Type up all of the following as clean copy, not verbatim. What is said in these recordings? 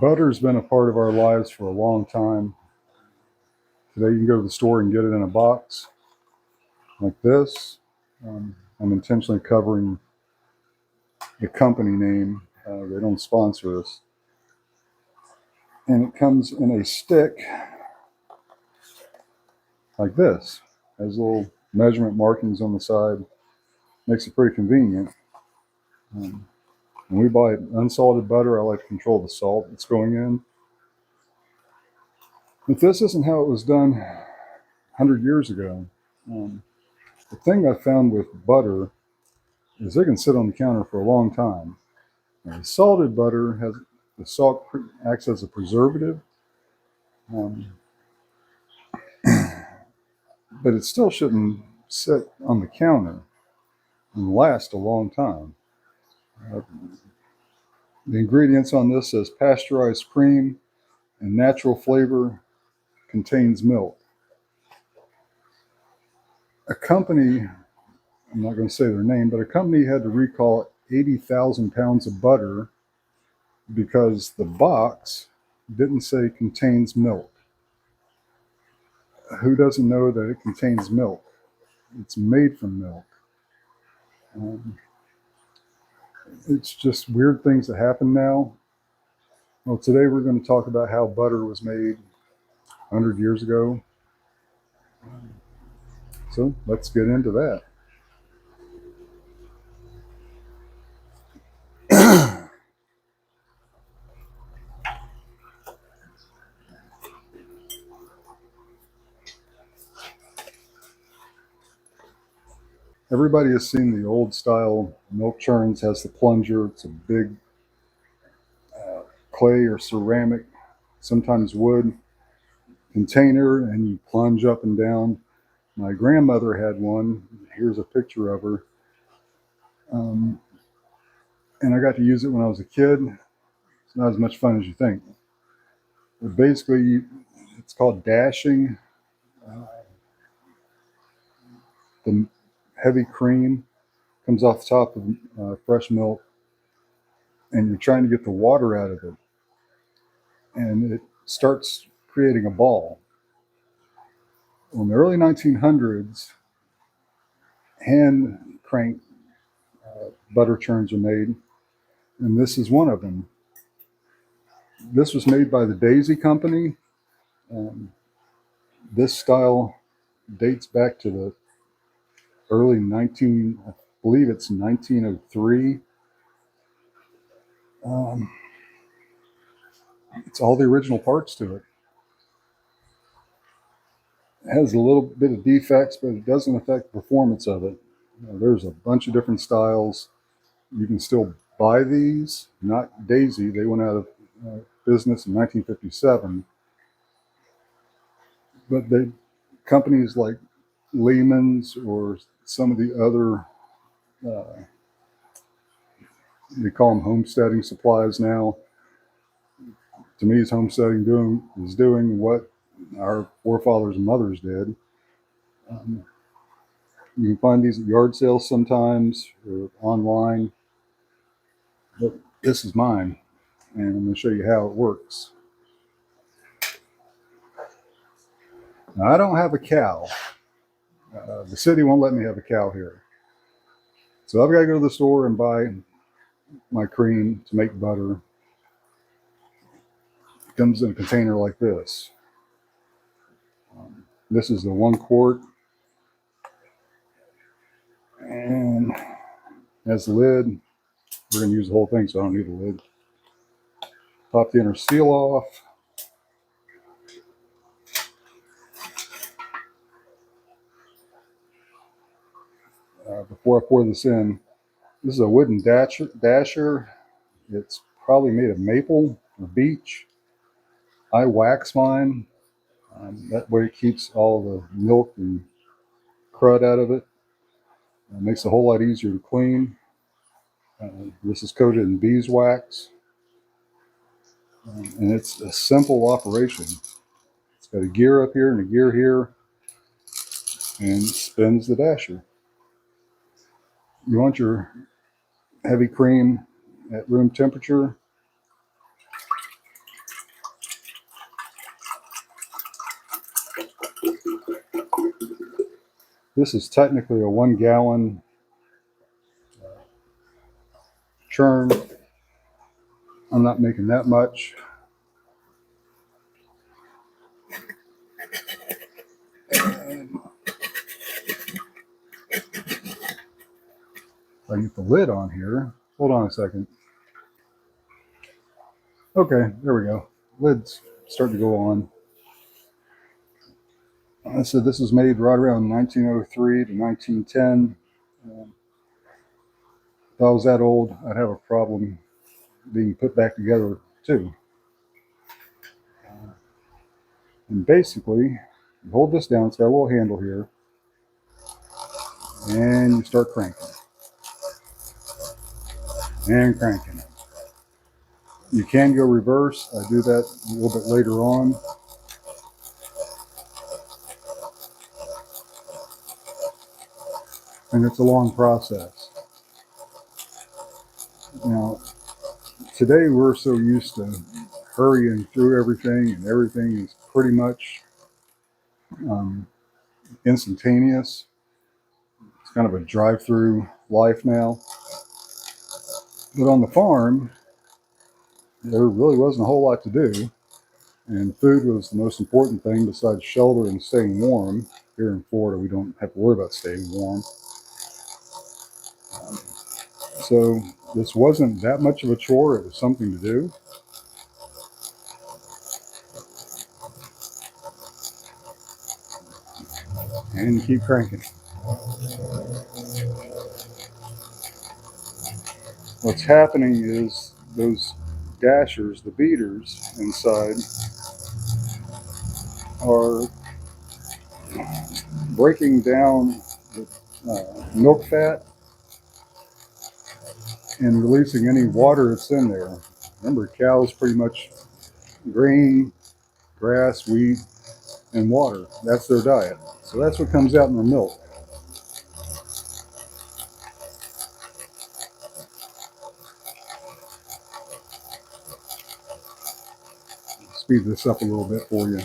Butter's been a part of our lives for a long time. Today you can go to the store and get it in a box like this. I'm intentionally covering the company name. They don't sponsor us. And it comes in a stick like this. Has little measurement markings on the side. Makes it pretty convenient. When we buy unsalted butter, I like to control the salt that's going in. If this isn't how it was done 100 years ago, the thing I found with butter is it can sit on the counter for a long time. Now, salted butter has the salt acts as a preservative, um, but it still shouldn't sit on the counter and last a long time. Uh, the ingredients on this says pasteurized cream and natural flavor, contains milk. A company, I'm not going to say their name, but a company had to recall 80,000 pounds of butter because the box didn't say contains milk. Who doesn't know that it contains milk? It's made from milk. Um, it's just weird things that happen now. Well, today we're going to talk about how butter was made 100 years ago. So let's get into that. Everybody has seen the old style milk churns, has the plunger. It's a big clay or ceramic, sometimes wood container, and you plunge up and down. My grandmother had one. Here's a picture of her. Um, and I got to use it when I was a kid. It's not as much fun as you think. But basically, it's called dashing. Uh, the heavy cream comes off the top of fresh milk, and you're trying to get the water out of it. And it starts creating a ball. Well, in the early 1900s, hand crank butter churns are made, and this is one of them. This was made by the Daizy company. Um, this style dates back to the early 19, I believe it's 1903. Um, it's all the original parts to it. It has a little bit of defects, but it doesn't affect the performance of it. There's a bunch of different styles. You can still buy these, not Daizy. They went out of business in 1957. But the companies like Lehman's or some of the other, uh, they call them homesteading supplies now. To me, homesteading is doing what our forefathers and mothers did. Um, you can find these at yard sales sometimes or online. But this is mine, and I'm going to show you how it works. Now, I don't have a cow. The city won't let me have a cow here. So I've got to go to the store and buy my cream to make butter. It comes in a container like this. This is the 1 quart, and has the lid. We're going to use the whole thing, so I don't need a lid. Pop the inner seal off. Before I pour this in, this is a wooden dasher. It's probably made of maple or beech. I wax mine. That way it keeps all the milk and crud out of it. It makes it a whole lot easier to clean. This is coated in beeswax. And it's a simple operation. It's got a gear up here and a gear here, and spins the dasher. You want your heavy cream at room temperature. This is technically a 1 gallon churn. I'm not making that much. I get the lid on here. Hold on a second. Okay, there we go. Lid's starting to go on. I said this was made right around 1903 to 1910. If I was that old, I'd have a problem being put back together too. And basically, you hold this down, it's got a little handle here, and you start cranking and cranking it. You can go reverse. I do that a little bit later on. And it's a long process. Now, today we're so used to hurrying through everything, and everything is pretty much instantaneous. It's kind of a drive-through life now. But on the farm, there really wasn't a whole lot to do. And food was the most important thing besides shelter and staying warm. Here in Florida, we don't have to worry about staying warm. So this wasn't that much of a chore. It was something to do. And you keep cranking. What's happening is those dashers, the beaters inside, are breaking down the milk fat and releasing any water that's in there. Remember, cows pretty much grain, grass, wheat, and water. That's their diet. So that's what comes out in their milk. Speed this up a little bit for you.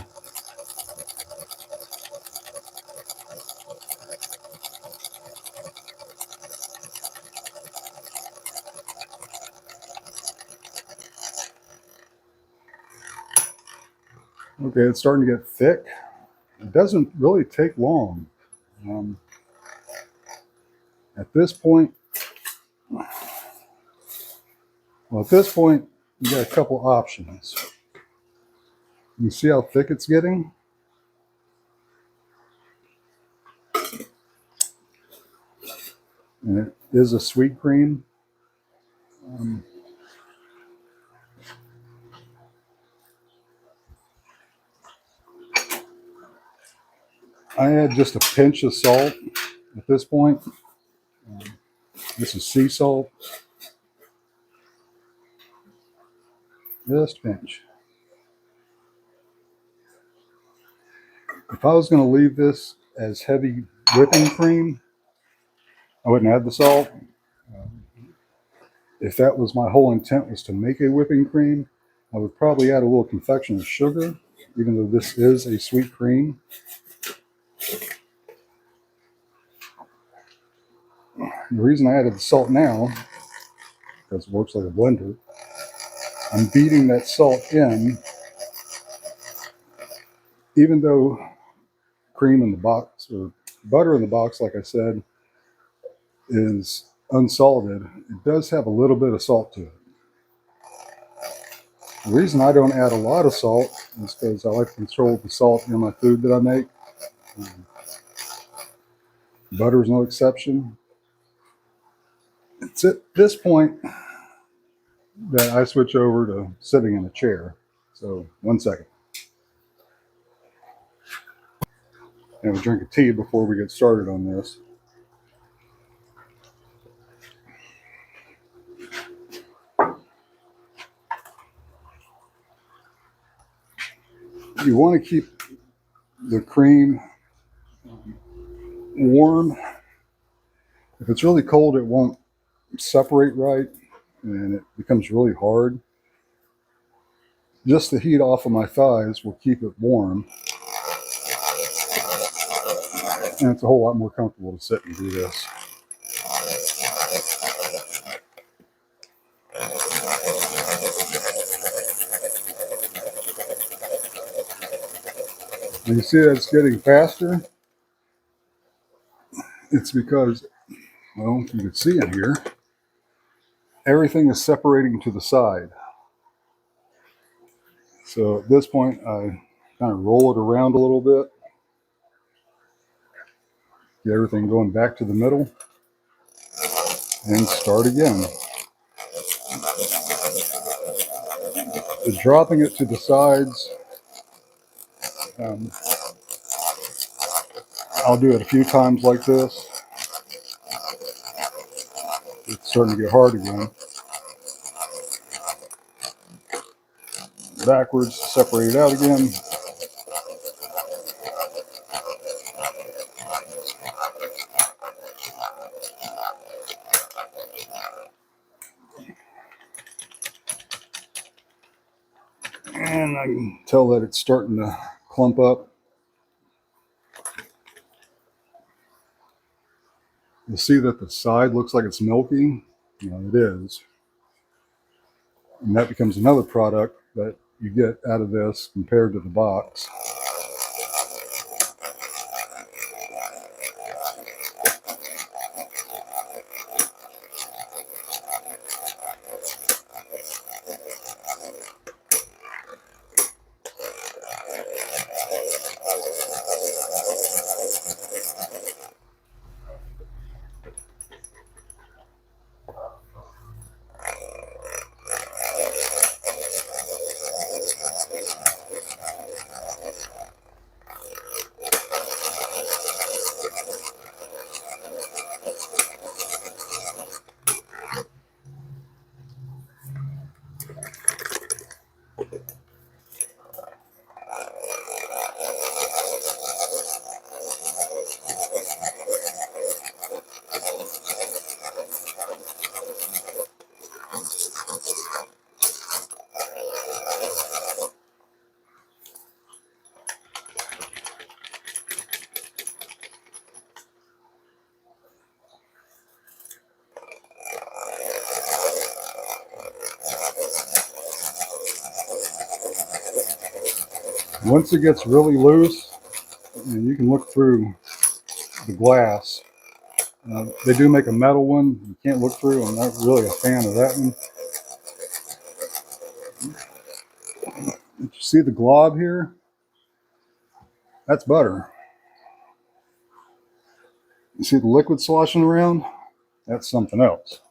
Okay, it's starting to get thick. It doesn't really take long. At this point, you got a couple options. You see how thick it's getting? And it is a sweet cream. I add just a pinch of salt at this point. This is sea salt. Just a pinch. If I was going to leave this as heavy whipping cream, I wouldn't add the salt. If that was my whole intent, was to make a whipping cream, I would probably add a little confection of sugar, even though this is a sweet cream. The reason I added the salt now, because it works like a blender, I'm beating that salt in, even though cream in the box, or butter in the box, like I said, is unsalted, it does have a little bit of salt to it. The reason I don't add a lot of salt is because I like to control the salt in my food that I make. Butter is no exception. It's at this point that I switch over to sitting in a chair. So 1 second. And a drink of tea before we get started on this. You want to keep the cream warm. If it's really cold, it won't separate right and it becomes really hard. Just the heat off of my thighs will keep it warm. And it's a whole lot more comfortable to sit and do this. And you see that it's getting faster? It's because, well, you can see in here, everything is separating to the side. So at this point, I kind of roll it around a little bit, get everything going back to the middle, and start again. So dropping it to the sides, I'll do it a few times like this. It's starting to get hard again. Backwards, separate it out again. And I can tell that it's starting to clump up. You'll see that the side looks like it's milky. You know, it is. And that becomes another product that you get out of this compared to the box. Once it gets really loose, and you can look through the glass. They do make a metal one you can't look through. I'm not really a fan of that one. You see the glob here? That's butter. You see the liquid sloshing around? That's something else.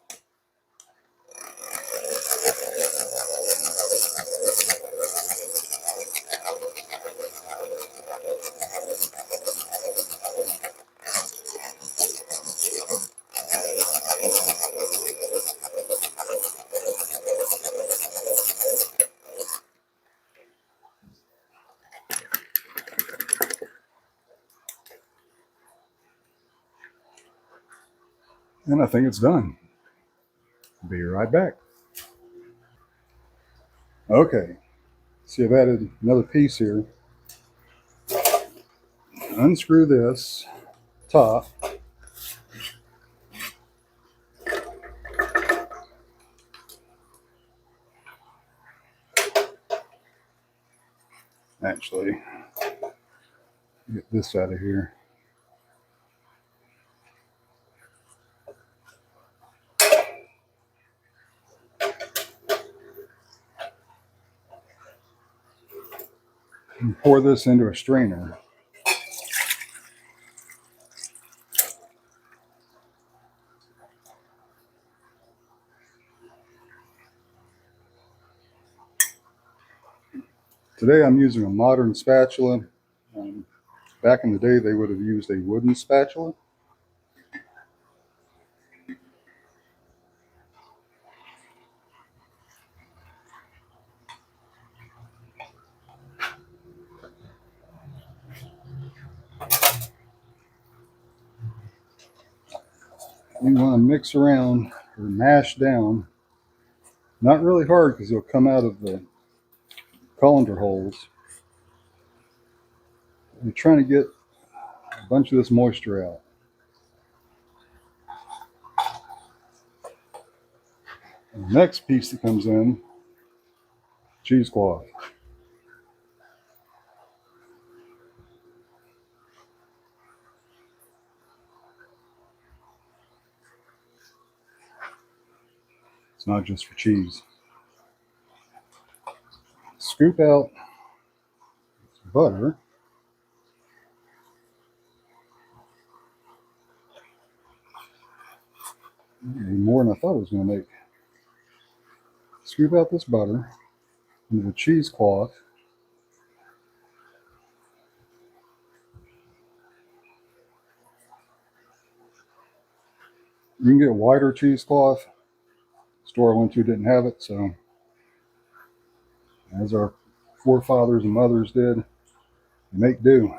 And I think it's done. Be right back. Okay, see I've added another piece here. Unscrew this top. Actually, get this out of here. And pour this into a strainer. Today I'm using a modern spatula. Back in the day they would have used a wooden spatula. You want to mix around or mash down. Not really hard because it'll come out of the colander holes. You're trying to get a bunch of this moisture out. The next piece that comes in, cheesecloth. It's not just for cheese. Scoop out butter. More than I thought it was going to make. Scoop out this butter into the cheesecloth. You can get whiter cheesecloth. The store I went to didn't have it, so as our forefathers and mothers did, make do.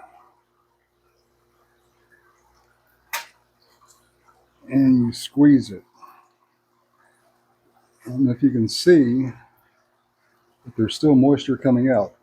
And you squeeze it. I don't know if you can see, but there's still moisture coming out.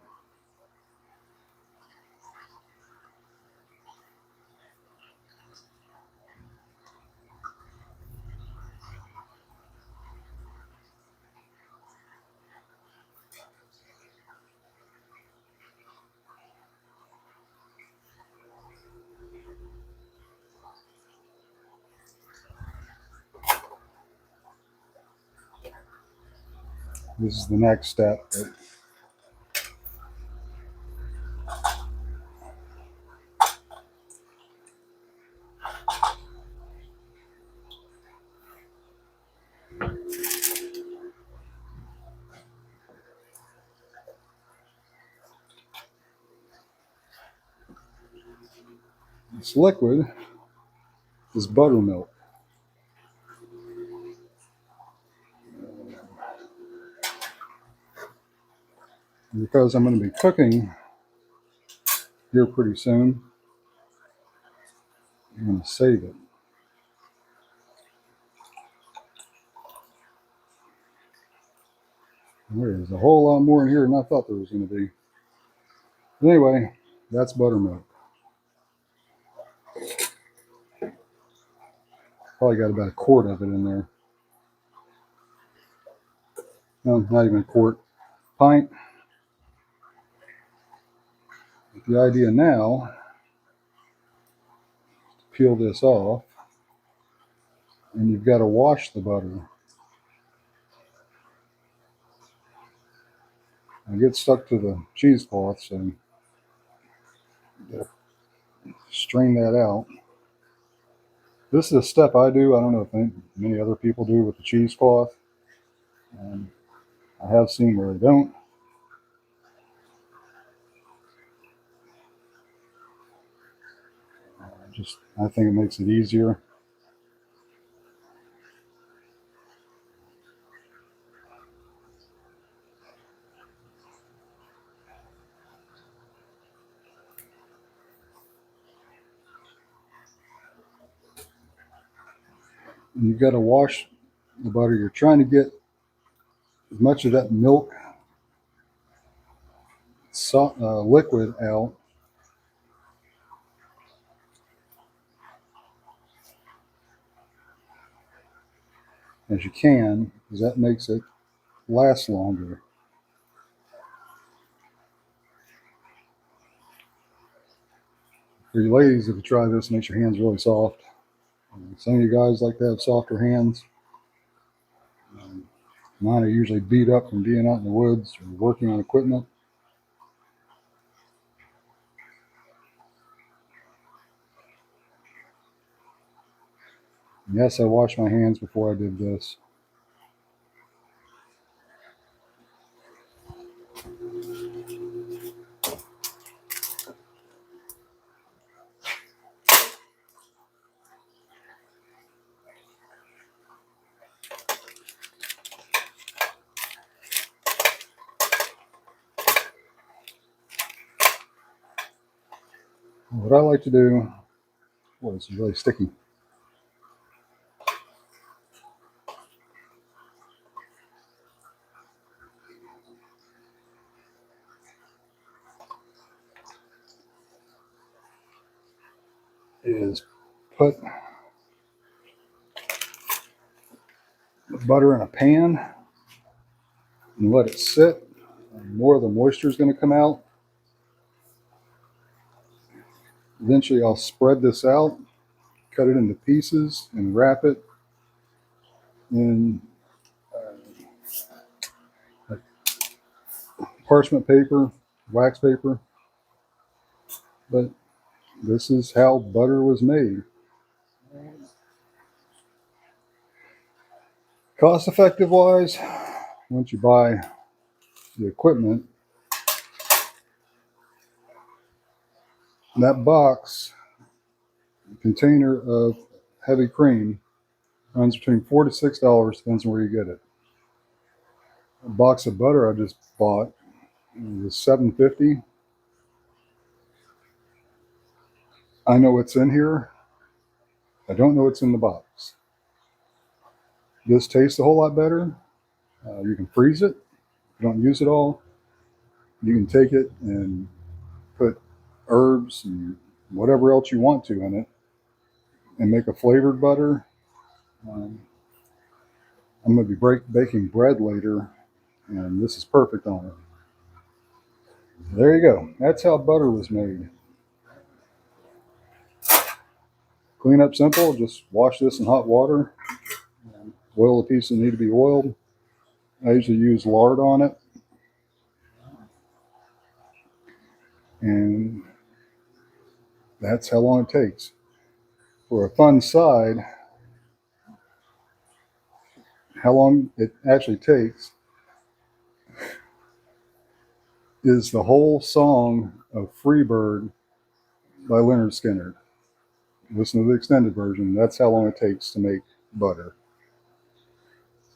This is the next step. This liquid is buttermilk. Because I'm going to be cooking here pretty soon, I'm going to save it. There's a whole lot more in here than I thought there was going to be. Anyway, that's buttermilk. Probably got about a quart of it in there. No, not even a quart. Pint. But the idea now is to peel this off, and you've got to wash the butter. I get stuck to the cheesecloth, so strain that out. This is a step I do. I don't know if many other people do with the cheesecloth. I have seen where they don't. I think it makes it easier. And you've got to wash the butter. You're trying to get as much of that milk liquid out as you can, because that makes it last longer. For you ladies, if you try this, it makes your hands really soft. Some of you guys like to have softer hands. Mine are usually beat up from being out in the woods or working on equipment. And yes, I washed my hands before I did this. What I like to do, boy, this is really sticky. is put the butter in a pan and let it sit. More of the moisture is going to come out. Eventually, I'll spread this out, cut it into pieces, and wrap it in parchment paper, wax paper. But this is how butter was made. Cost effective wise, once you buy the equipment, that box container of heavy cream runs between $4 to $6, depends on where you get it. A box of butter I just bought was $7.50. I know what's in here. I don't know what's in the box. This tastes a whole lot better. You can freeze it. If you don't use it all, you can take it and put herbs and whatever else you want to in it and make a flavored butter. Um, I'm going to be baking bread later, and this is perfect on it. There you go. That's how butter was made. Clean up simple. Just wash this in hot water. Oil the pieces that need to be oiled. I usually use lard on it. And that's how long it takes. For a fun side, how long it actually takes is the whole song of Freebird by Leonard Skinner. Listen to the extended version. That's how long it takes to make butter.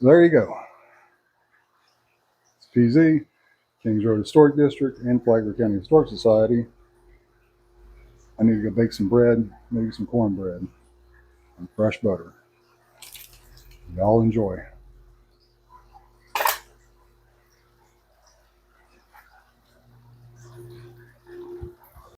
So there you go. It's PZ, Kings Road Historic District, and Flagler County Historic Society. I need to go bake some bread, maybe some cornbread, and fresh butter. Y'all enjoy.